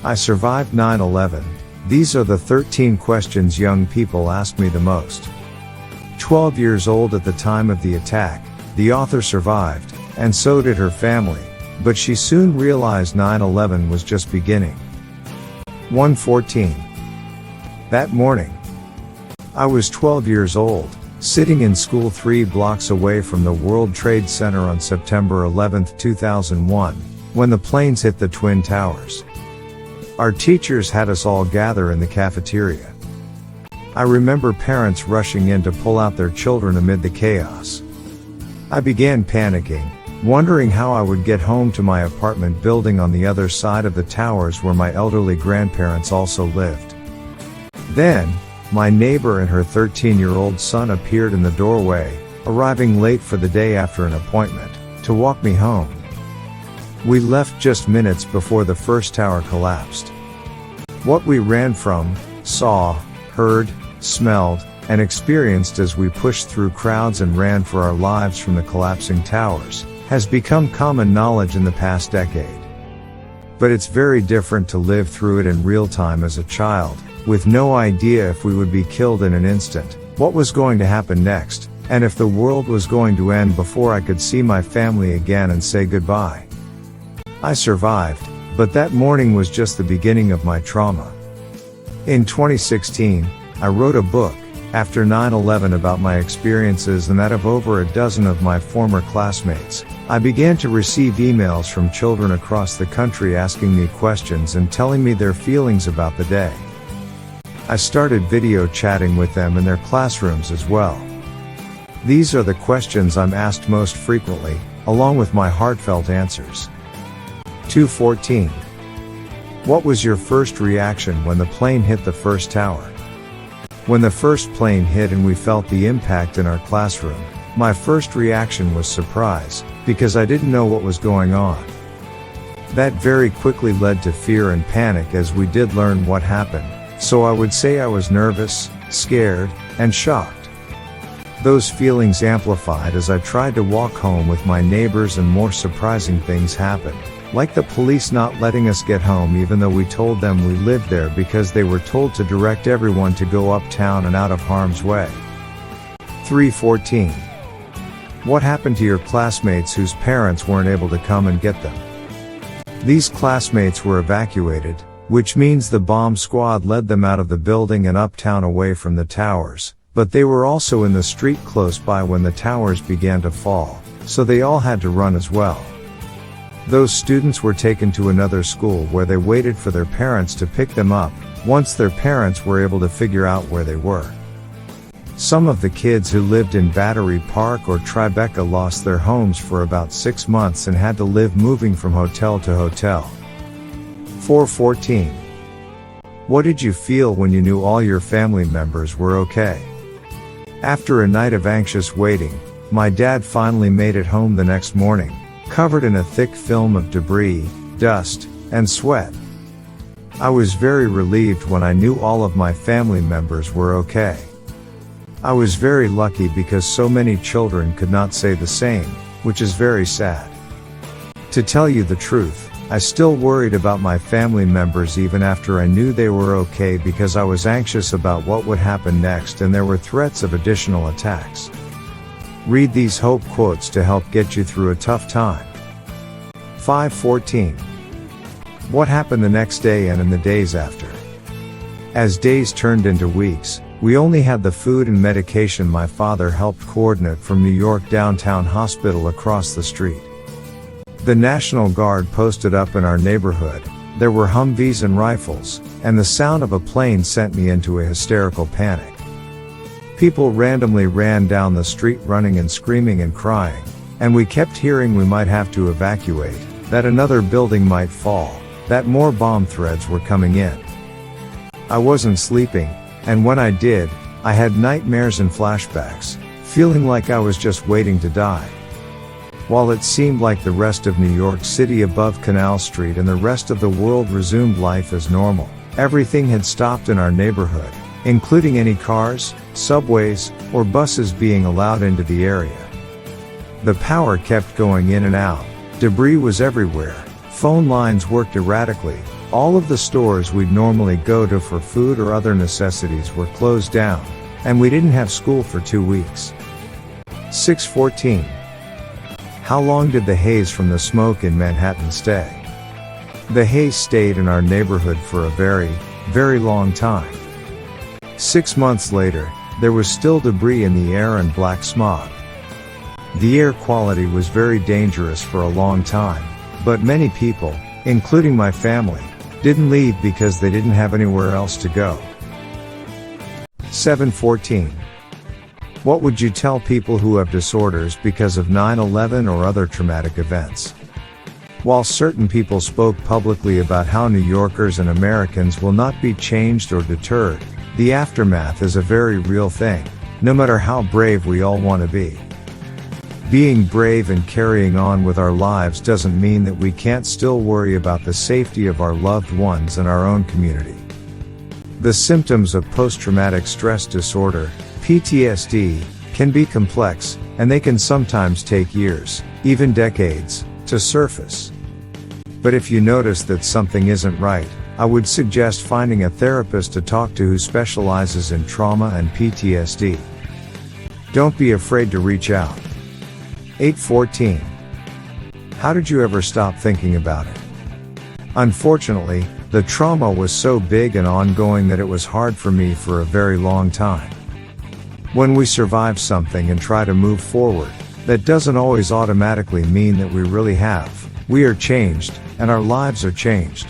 I survived 9/11. These are the 13 questions young people ask me the most. 12 years old at the time of the attack, the author survived, and so did her family, but she soon realized 9/11 was just beginning. 114. That morning, I was 12 years old, sitting in school 3 blocks away from the World Trade Center on September 11, 2001, when the planes hit the Twin Towers. Our teachers had us all gather in the cafeteria. I remember parents rushing in to pull out their children amid the chaos. I began panicking, wondering how I would get home to my apartment building on the other side of the towers where my elderly grandparents also lived. Then, my neighbor and her 13-year-old son appeared in the doorway, arriving late for the day after an appointment, to walk me home. We left just minutes before the first tower collapsed. What we ran from, saw, heard, smelled, and experienced as we pushed through crowds and ran for our lives from the collapsing towers, has become common knowledge in the past decade. But it's very different to live through it in real time as a child, with no idea if we would be killed in an instant, what was going to happen next, and if the world was going to end before I could see my family again and say goodbye. I survived, but that morning was just the beginning of my trauma. In 2016, I wrote a book, after 9/11, about my experiences and that of over a dozen of my former classmates. I began to receive emails from children across the country asking me questions and telling me their feelings about the day. I started video chatting with them in their classrooms as well. These are the questions I'm asked most frequently, along with my heartfelt answers. 214. What was your first reaction when the plane hit the first tower? When the first plane hit and we felt the impact in our classroom, my first reaction was surprise, because I didn't know what was going on. That very quickly led to fear and panic as we did learn what happened, so I would say I was nervous, scared, and shocked. Those feelings amplified as I tried to walk home with my neighbors, and more surprising things happened. Like the police not letting us get home even though we told them we lived there, because they were told to direct everyone to go uptown and out of harm's way. 314. What happened to your classmates whose parents weren't able to come and get them? These classmates were evacuated, which means the bomb squad led them out of the building and uptown away from the towers, but they were also in the street close by when the towers began to fall, so they all had to run as well. Those students were taken to another school where they waited for their parents to pick them up, once their parents were able to figure out where they were. Some of the kids who lived in Battery Park or Tribeca lost their homes for about 6 months and had to live moving from hotel to hotel. 414. What did you feel when you knew all your family members were okay? After a night of anxious waiting, my dad finally made it home the next morning, covered in a thick film of debris, dust, and sweat. I was very relieved when I knew all of my family members were okay. I was very lucky because so many children could not say the same, which is very sad. To tell you the truth, I still worried about my family members even after I knew they were okay, because I was anxious about what would happen next and there were threats of additional attacks. Read these hope quotes to help get you through a tough time. 514. What happened the next day and in the days after? As days turned into weeks, we only had the food and medication my father helped coordinate from New York Downtown Hospital across the street. The National Guard posted up in our neighborhood, there were Humvees and rifles, and the sound of a plane sent me into a hysterical panic. People randomly ran down the street running and screaming and crying, and we kept hearing we might have to evacuate, that another building might fall, that more bomb threats were coming in. I wasn't sleeping, and when I did, I had nightmares and flashbacks, feeling like I was just waiting to die. While it seemed like the rest of New York City above Canal Street and the rest of the world resumed life as normal, everything had stopped in our neighborhood, including any cars, subways, or buses being allowed into the area. The power kept going in and out, debris was everywhere, phone lines worked erratically, All of the stores we'd normally go to for food or other necessities were closed down, and we didn't have school for 2 weeks. 6:14. How long did the haze from the smoke in Manhattan stay? The haze stayed in our neighborhood for a very, very long time. 6 months later, there was still debris in the air and black smog. The air quality was very dangerous for a long time, but many people, including my family, didn't leave because they didn't have anywhere else to go. 7:14. What would you tell people who have disorders because of 9/11 or other traumatic events? While certain people spoke publicly about how New Yorkers and Americans will not be changed or deterred, the aftermath is a very real thing, no matter how brave we all want to be. Being brave and carrying on with our lives doesn't mean that we can't still worry about the safety of our loved ones and our own community. The symptoms of post-traumatic stress disorder, PTSD, can be complex, and they can sometimes take years, even decades, to surface. But if you notice that something isn't right, I would suggest finding a therapist to talk to who specializes in trauma and PTSD. Don't be afraid to reach out. 8:14. How did you ever stop thinking about it? Unfortunately, the trauma was so big and ongoing that it was hard for me for a very long time. When we survive something and try to move forward, that doesn't always automatically mean that we really have. We are changed, and our lives are changed.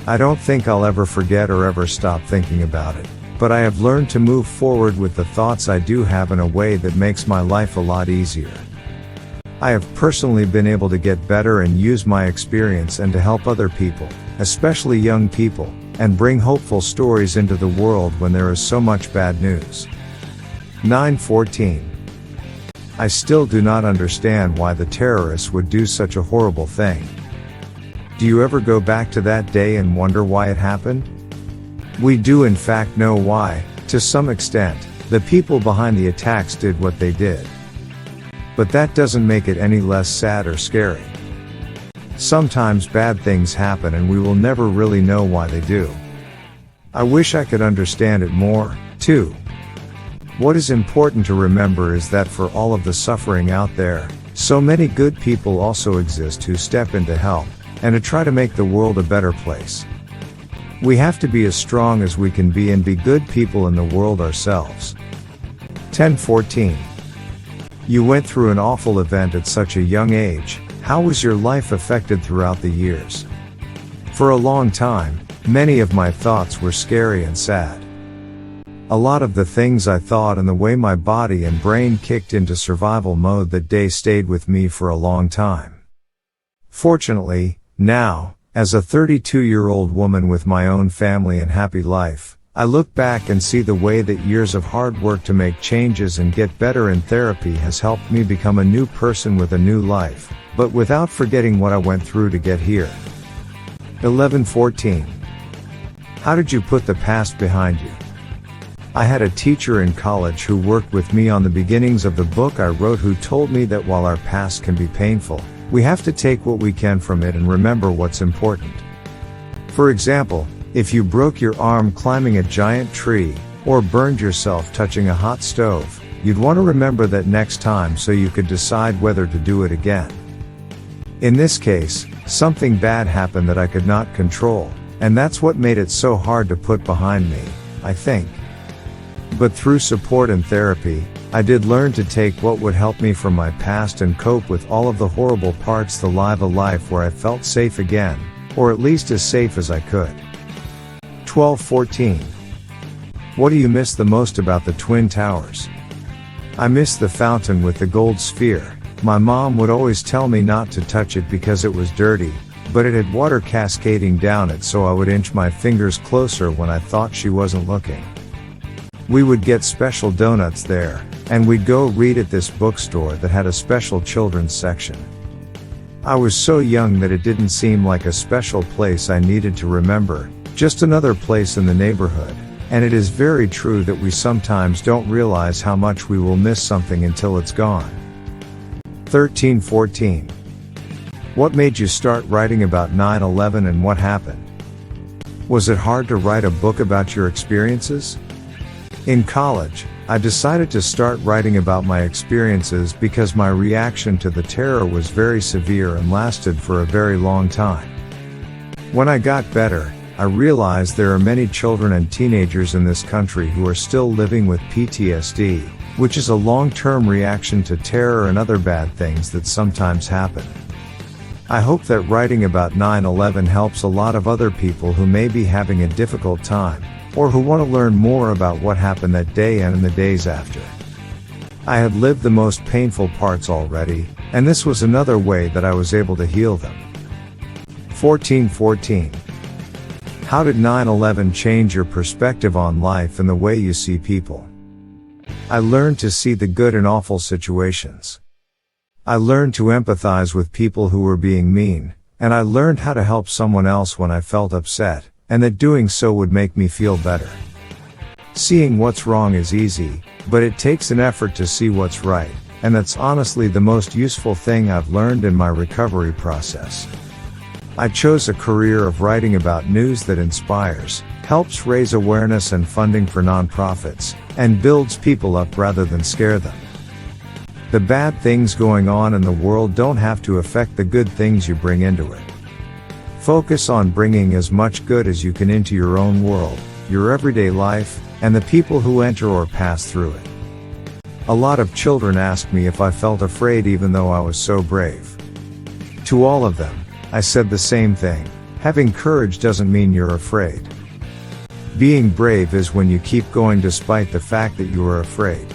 I don't think I'll ever forget or ever stop thinking about it, but I have learned to move forward with the thoughts I do have in a way that makes my life a lot easier. I have personally been able to get better and use my experience and to help other people, especially young people, and bring hopeful stories into the world when there is so much bad news. 9:14. I still do not understand why the terrorists would do such a horrible thing. Do you ever go back to that day and wonder why it happened? We do in fact know why, to some extent. The people behind the attacks did what they did. But that doesn't make it any less sad or scary. Sometimes bad things happen and we will never really know why they do. I wish I could understand it more, too. What is important to remember is that for all of the suffering out there, so many good people also exist who step in to help, and to try to make the world a better place. We have to be as strong as we can be and be good people in the world ourselves. 10:14. You went through an awful event at such a young age. How was your life affected throughout the years? For a long time, many of my thoughts were scary and sad. A lot of the things I thought and the way my body and brain kicked into survival mode that day stayed with me for a long time. Fortunately, now, as a 32-year-old woman with my own family and happy life, I look back and see the way that years of hard work to make changes and get better in therapy has helped me become a new person with a new life, but without forgetting what I went through to get here. 11:14. How did you put the past behind you? I had a teacher in college who worked with me on the beginnings of the book I wrote who told me that while our past can be painful, we have to take what we can from it and remember what's important. For example, if you broke your arm climbing a giant tree, or burned yourself touching a hot stove, you'd want to remember that next time so you could decide whether to do it again. In this case, something bad happened that I could not control, and that's what made it so hard to put behind me, I think. But through support and therapy, I did learn to take what would help me from my past and cope with all of the horrible parts to live a life where I felt safe again, or at least as safe as I could. 12:14. What do you miss the most about the Twin Towers? I miss the fountain with the gold sphere. My mom would always tell me not to touch it because it was dirty, but it had water cascading down it, so I would inch my fingers closer when I thought she wasn't looking. We would get special donuts there, and we'd go read at this bookstore that had a special children's section. I was so young that it didn't seem like a special place I needed to remember, just another place in the neighborhood, and it is very true that we sometimes don't realize how much we will miss something until it's gone. 13:14. What made you start writing about 9/11 and what happened? Was it hard to write a book about your experiences? In college, I decided to start writing about my experiences because my reaction to the terror was very severe and lasted for a very long time. When I got better, I realized there are many children and teenagers in this country who are still living with PTSD, which is a long-term reaction to terror and other bad things that sometimes happen. I hope that writing about 9/11 helps a lot of other people who may be having a difficult time, or who want to learn more about what happened that day and in the days after. I had lived the most painful parts already, and this was another way that I was able to heal them. 1414. How did 9/11 change your perspective on life and the way you see people? I learned to see the good in awful situations. I learned to empathize with people who were being mean, and I learned how to help someone else when I felt upset, and that doing so would make me feel better. Seeing what's wrong is easy, but it takes an effort to see what's right, and that's honestly the most useful thing I've learned in my recovery process. I chose a career of writing about news that inspires, helps raise awareness and funding for nonprofits, and builds people up rather than scare them. The bad things going on in the world don't have to affect the good things you bring into it. Focus on bringing as much good as you can into your own world, your everyday life, and the people who enter or pass through it. A lot of children ask me if I felt afraid even though I was so brave. To all of them, I said the same thing: having courage doesn't mean you're afraid. Being brave is when you keep going despite the fact that you are afraid.